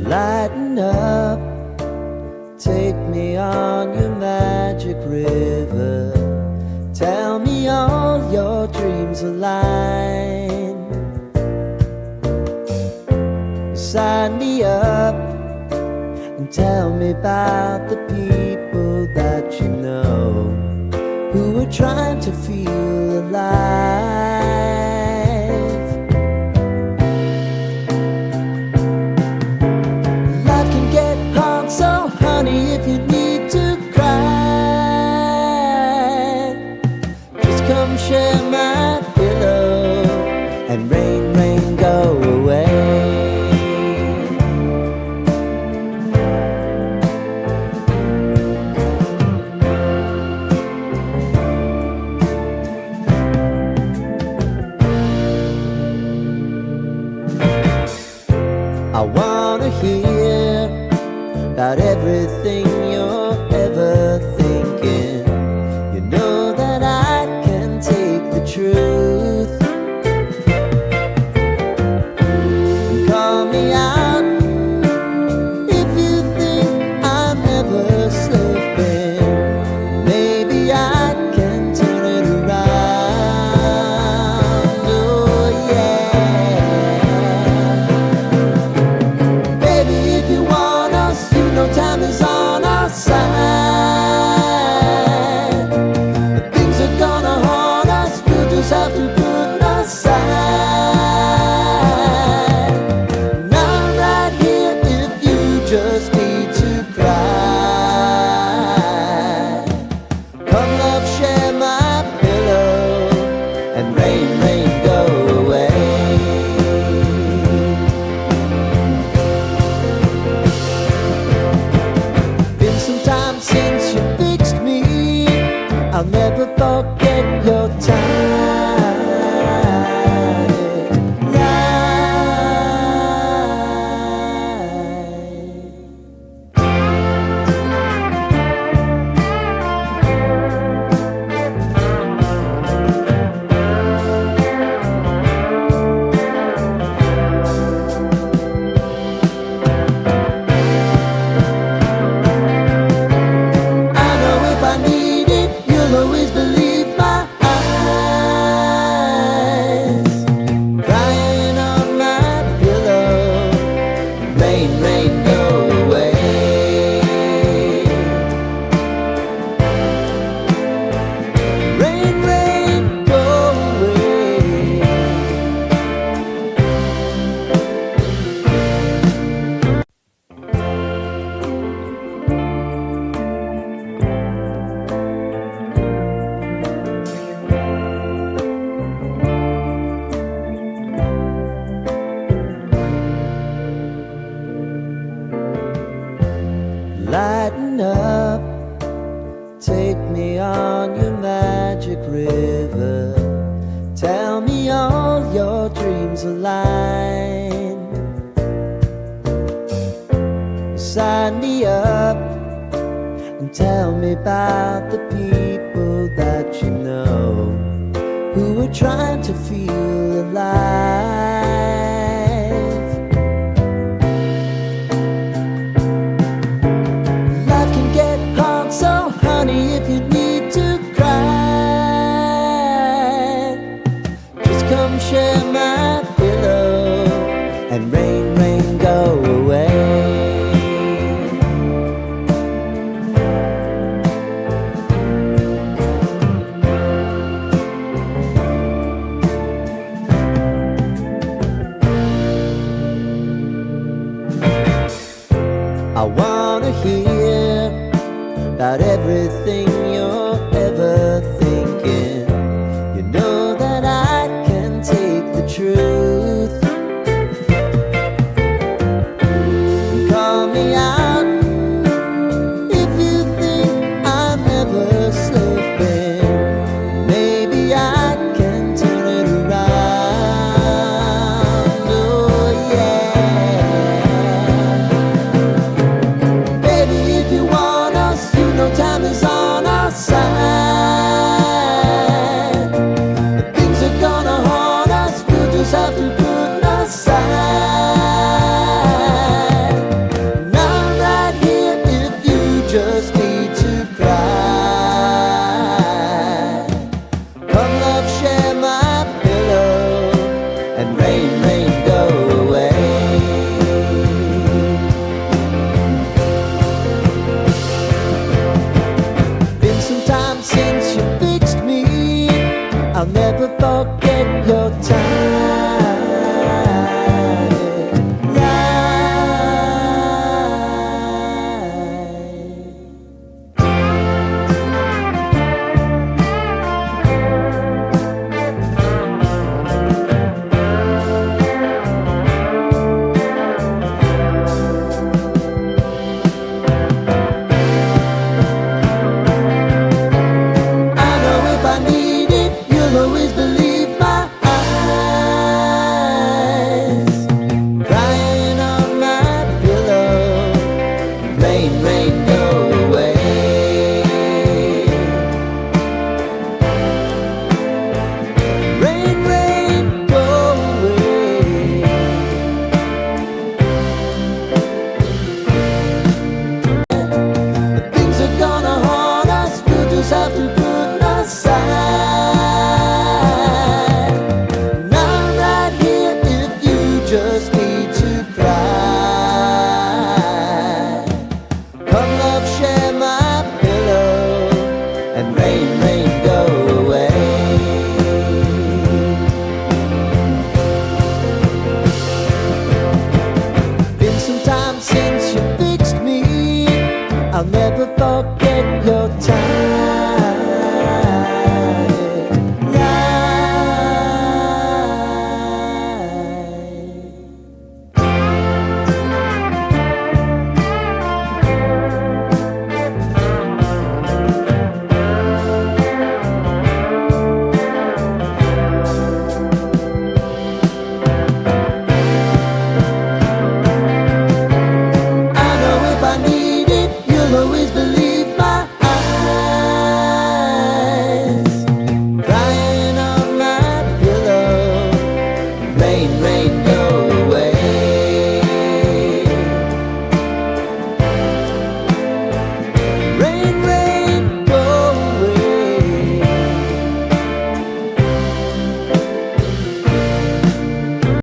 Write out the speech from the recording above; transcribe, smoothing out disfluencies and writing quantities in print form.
Lighten up, take me on your magic river. Tell me all your dreams align. Sign me up and tell me about the people that you know who are trying to feel alive. Life can get hard, so honey, if you need to cry, just come share my pillow and rain, rain, go away. I wanna hear about everything you're ever thinking. You know that I can take the truth. Call me out if you think I'm ever slipping. Maybe I can turn it around. Oh yeah. Baby, if you want us, you know time is on our side. But things are gonna haunt us, we'll just have to put aside. And I'm right here if you just need to cry. Come love, share my pillow and rain, rain, go away. Been some time since you fixed me, I'll never forget your time. I know if I need it, you'll always believe my eyes. Crying on my pillow, rain, rain, go away. Rain, rain, go away. Lighten up, take me on your magic river. Tell me all your dreams align. Sign me up and tell me about the people that you know who are trying to feel alive. Life can get hard, so honey, if you need to cry, just come share my pillow and rain, rain, go away. I wanna hear about everything